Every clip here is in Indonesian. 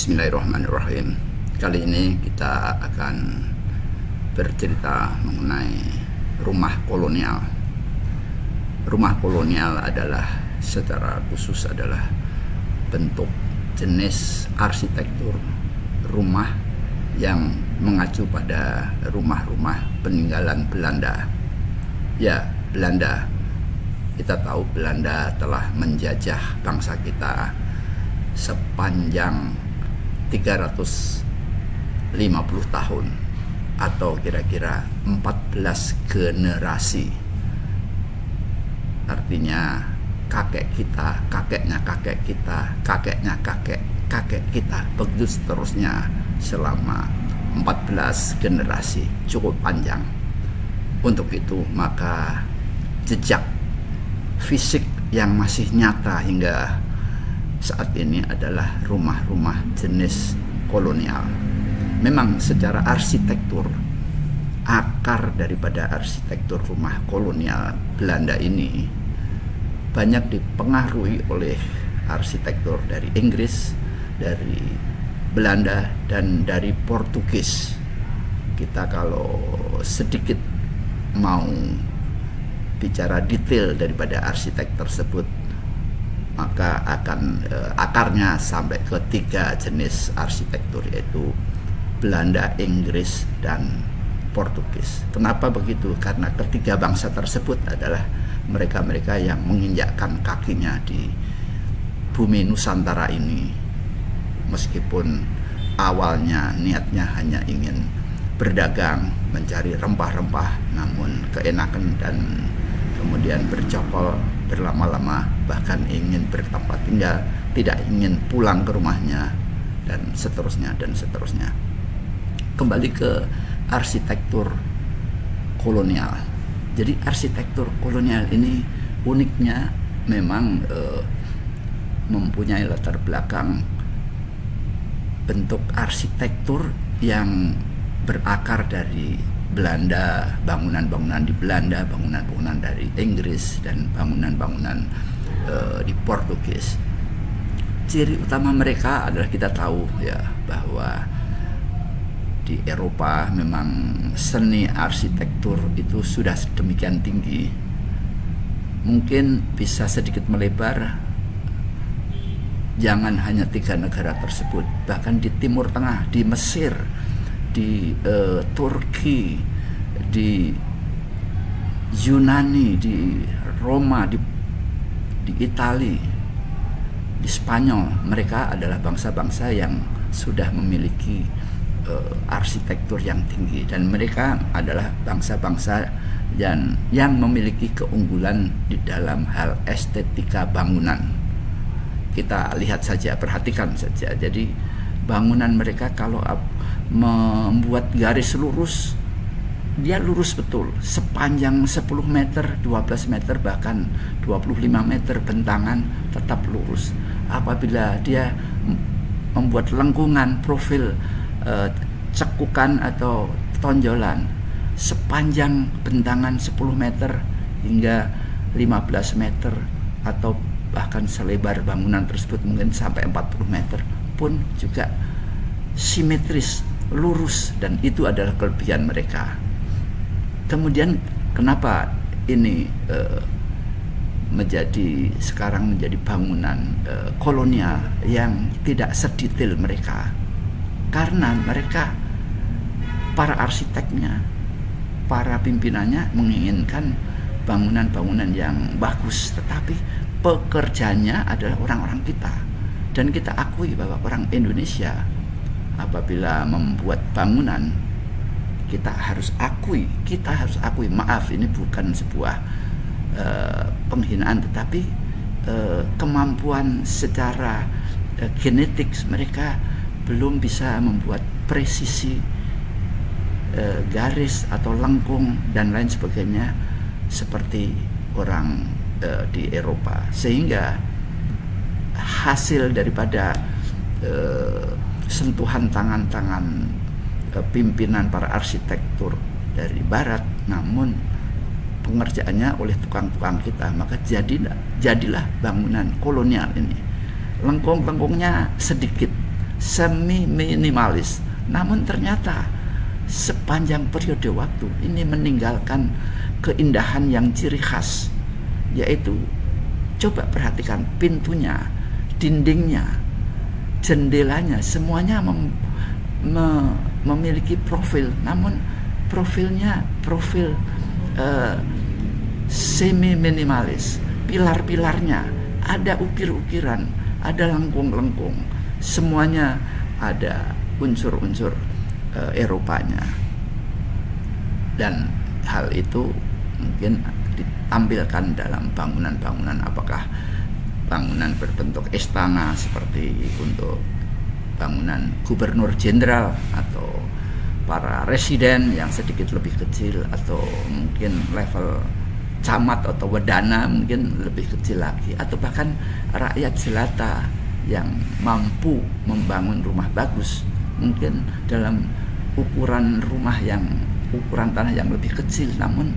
Bismillahirrahmanirrahim. Kali ini kita akan bercerita mengenai rumah kolonial. Rumah kolonial adalah secara khusus adalah bentuk jenis arsitektur rumah yang mengacu pada rumah-rumah peninggalan Belanda. Ya, Belanda. Kita tahu Belanda telah menjajah bangsa kita sepanjang 350 tahun atau kira-kira 14 generasi. Artinya kakek kita, kakeknya kakek kita, kakeknya kakek kita, begitu seterusnya selama 14 generasi, cukup panjang. Untuk itu maka jejak fisik yang masih nyata hingga saat ini adalah rumah-rumah jenis kolonial. Memang secara arsitektur, akar daripada arsitektur rumah kolonial Belanda ini banyak dipengaruhi oleh arsitektur dari Inggris, dari Belanda, dan dari Portugis. Kita kalau sedikit mau bicara detail daripada arsitek tersebut, maka akan akarnya sampai ke 3 jenis arsitektur, yaitu Belanda, Inggris, dan Portugis. Kenapa begitu? Karena ketiga bangsa tersebut adalah mereka-mereka yang menginjakkan kakinya di bumi Nusantara ini. Meskipun awalnya niatnya hanya ingin berdagang, mencari rempah-rempah, namun keenakan dan kemudian bercokol berlama-lama, bahkan ingin bertempat tinggal, tidak ingin pulang ke rumahnya, dan seterusnya dan seterusnya. Kembali ke arsitektur kolonial. Jadi arsitektur kolonial ini uniknya memang mempunyai latar belakang bentuk arsitektur yang berakar dari Belanda, bangunan-bangunan di Belanda, bangunan-bangunan dari Inggris, dan bangunan-bangunan di Portugis. Ciri utama mereka adalah kita tahu ya bahwa di Eropa memang seni arsitektur itu sudah sedemikian tinggi. Mungkin bisa sedikit melebar, jangan hanya 3 negara tersebut, bahkan di Timur Tengah, di Mesir, di Turki, di Yunani, di Roma, di Itali, di Spanyol. Mereka adalah bangsa-bangsa yang sudah memiliki arsitektur yang tinggi, dan mereka adalah bangsa-bangsa yang memiliki keunggulan di dalam hal estetika bangunan. Kita lihat saja, perhatikan saja. Jadi bangunan mereka kalau membuat garis lurus, dia lurus betul sepanjang 10 meter, 12 meter, bahkan 25 meter bentangan tetap lurus. Apabila dia membuat lengkungan, profil cekukan atau tonjolan sepanjang bentangan 10 meter hingga 15 meter, atau bahkan selebar bangunan tersebut mungkin sampai 40 meter pun juga simetris, lurus, dan itu adalah kelebihan mereka. Kemudian kenapa ini sekarang menjadi bangunan kolonial yang tidak sedetail mereka? Karena mereka, para arsiteknya, para pimpinannya menginginkan bangunan-bangunan yang bagus, tetapi pekerjanya adalah orang-orang kita. Dan kita akui bahwa orang Indonesia apabila membuat bangunan, kita harus akui, maaf, ini bukan sebuah penghinaan, tetapi kemampuan secara genetik mereka belum bisa membuat presisi garis atau lengkung dan lain sebagainya seperti orang di Eropa, sehingga hasil daripada sentuhan tangan-tangan pimpinan para arsitektur dari Barat, namun pengerjaannya oleh tukang-tukang kita, maka jadilah bangunan kolonial ini. Lengkung-lengkungnya sedikit, semi minimalis. Namun ternyata sepanjang periode waktu ini meninggalkan keindahan yang ciri khas, yaitu coba perhatikan pintunya, dindingnya, jendelanya, semuanya memiliki profil, namun profilnya profil semi minimalis. Pilar-pilarnya ada ukir-ukiran, ada lengkung-lengkung, semuanya ada unsur-unsur Eropanya. Dan hal itu mungkin ditampilkan dalam bangunan-bangunan, apakah bangunan berbentuk istana seperti untuk bangunan gubernur jenderal atau para residen yang sedikit lebih kecil, atau mungkin level camat atau wedana mungkin lebih kecil lagi, atau bahkan rakyat jelata yang mampu membangun rumah bagus mungkin dalam ukuran tanah yang lebih kecil, namun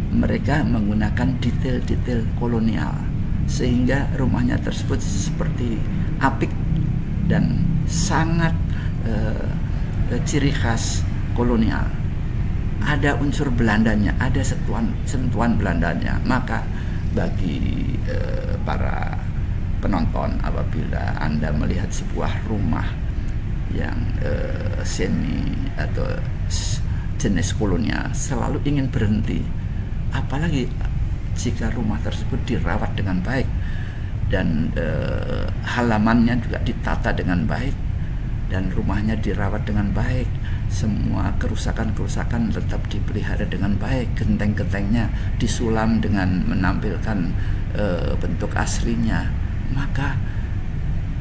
mereka menggunakan detail-detail kolonial sehingga rumahnya tersebut seperti apik dan sangat ciri khas kolonial. Ada unsur Belandanya, ada sentuhan Belandanya. Maka bagi para penonton, apabila Anda melihat sebuah rumah yang semi atau jenis kolonial, selalu ingin berhenti, apalagi jika rumah tersebut dirawat dengan baik dan halamannya juga ditata dengan baik dan rumahnya dirawat dengan baik, semua kerusakan-kerusakan tetap dipelihara dengan baik, genteng-gentengnya disulam dengan menampilkan bentuk aslinya, maka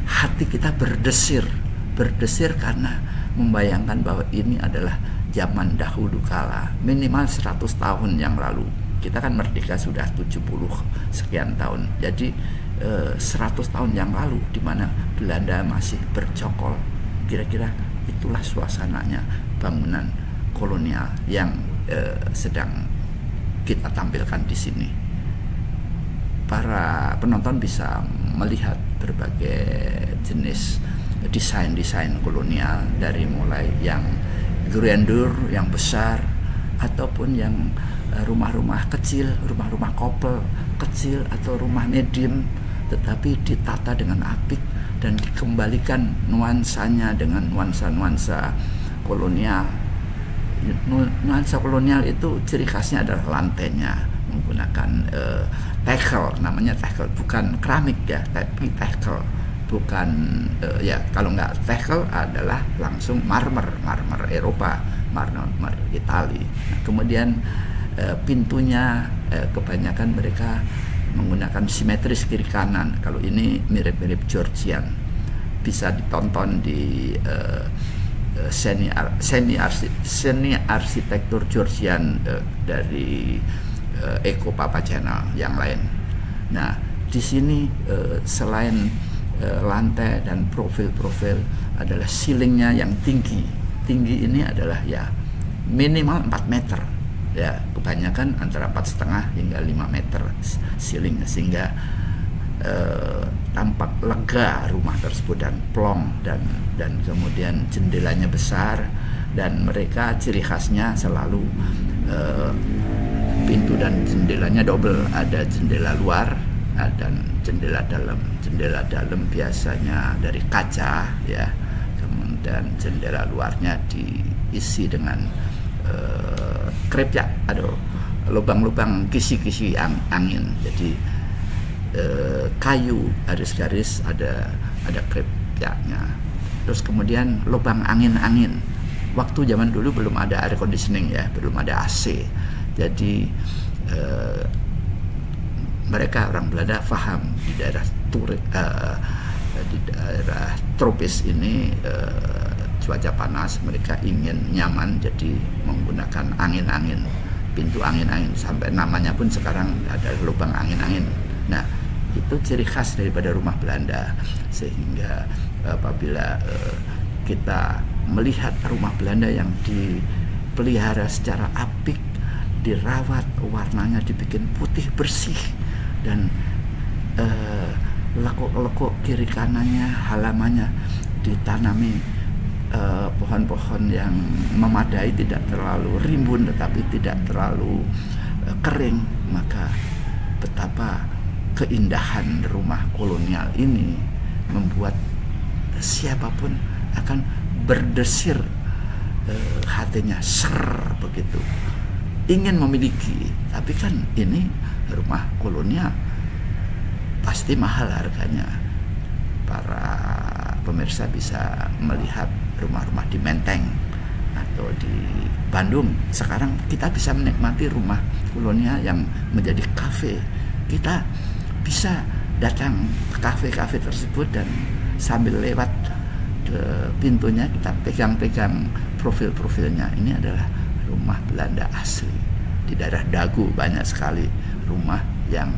hati kita berdesir karena membayangkan bahwa ini adalah zaman dahulu kala, minimal 100 tahun yang lalu. Kita kan merdeka sudah 70 sekian tahun, jadi 100 tahun yang lalu di mana Belanda masih bercokol. Kira-kira itulah suasananya bangunan kolonial yang sedang kita tampilkan di sini. Para penonton bisa melihat berbagai jenis desain-desain kolonial, dari mulai yang grandeur, yang besar, ataupun yang rumah-rumah kecil, rumah-rumah couple kecil atau rumah medium, tetapi ditata dengan apik dan dikembalikan nuansanya dengan nuansa-nuansa kolonial. Nuansa kolonial itu ciri khasnya adalah lantainya menggunakan tekel, namanya tekel, bukan keramik ya, tapi tekel. Bukan ya, kalau nggak tekel adalah langsung marmer Eropa, marmer Itali. Nah, kemudian pintunya kebanyakan mereka menggunakan simetris kiri kanan. Kalau ini mirip-mirip Georgian, bisa ditonton di seni arsitektur Georgian dari Eko Papa Channel yang lain. Nah, di sini selain lantai dan profil-profil adalah ceilingnya yang tinggi ini adalah ya minimal 4 meter ya, kebanyakan antara 4,5 hingga 5 meter ceilingnya, sehingga tampak lega rumah tersebut dan plong, dan kemudian jendelanya besar, dan mereka ciri khasnya selalu pintu dan jendelanya double, ada jendela luar dan jendela dalam. Jendela dalam biasanya dari kaca ya, kemudian jendela luarnya diisi dengan krep ya, ada lubang-lubang kisi-kisi angin. Jadi kayu garis-garis, ada krepnya. Terus kemudian lubang angin-angin. Waktu zaman dulu belum ada air conditioning ya, belum ada AC. Jadi mereka orang Belanda paham di daerah tropis ini cuaca panas, mereka ingin nyaman, jadi menggunakan angin-angin, pintu angin-angin, sampai namanya pun sekarang ada lubang angin-angin. Nah, itu ciri khas daripada rumah Belanda, sehingga apabila kita melihat rumah Belanda yang dipelihara secara apik, dirawat, warnanya dibikin putih bersih, dan lekuk-lekuk kiri kanannya, halamannya ditanami pohon-pohon yang memadai, tidak terlalu rimbun tetapi tidak terlalu kering, maka betapa keindahan rumah kolonial ini membuat siapapun akan berdesir hatinya, ser begitu, ingin memiliki. Tapi kan ini rumah kolonial pasti mahal harganya. Para pemirsa bisa melihat rumah-rumah di Menteng atau di Bandung. Sekarang kita bisa menikmati rumah kolonial yang menjadi kafe. Kita bisa datang ke kafe-kafe tersebut dan sambil lewat ke pintunya kita pegang-pegang profil-profilnya. Ini adalah rumah Belanda asli. Di daerah Dagu banyak sekali rumah yang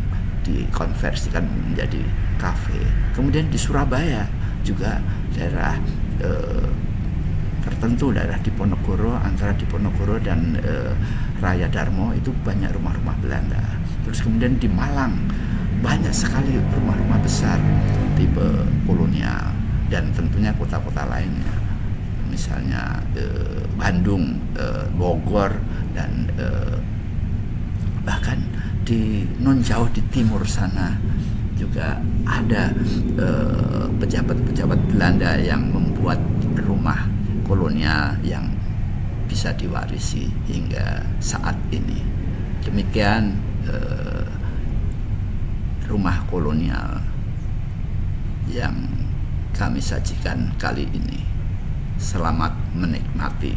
dikonversikan menjadi kafe. Kemudian di Surabaya juga daerah tertentu, daerah Diponegoro, antara Diponegoro dan Raya Darmo itu banyak rumah-rumah Belanda. Terus kemudian di Malang banyak sekali rumah-rumah besar tipe kolonial, dan tentunya kota-kota lainnya, misalnya Bandung, Bogor, dan bahkan di non jauh di timur sana juga ada pejabat-pejabat Belanda yang membuat rumah kolonial yang bisa diwarisi hingga saat ini. Demikian rumah kolonial yang kami sajikan kali ini. Selamat menikmati.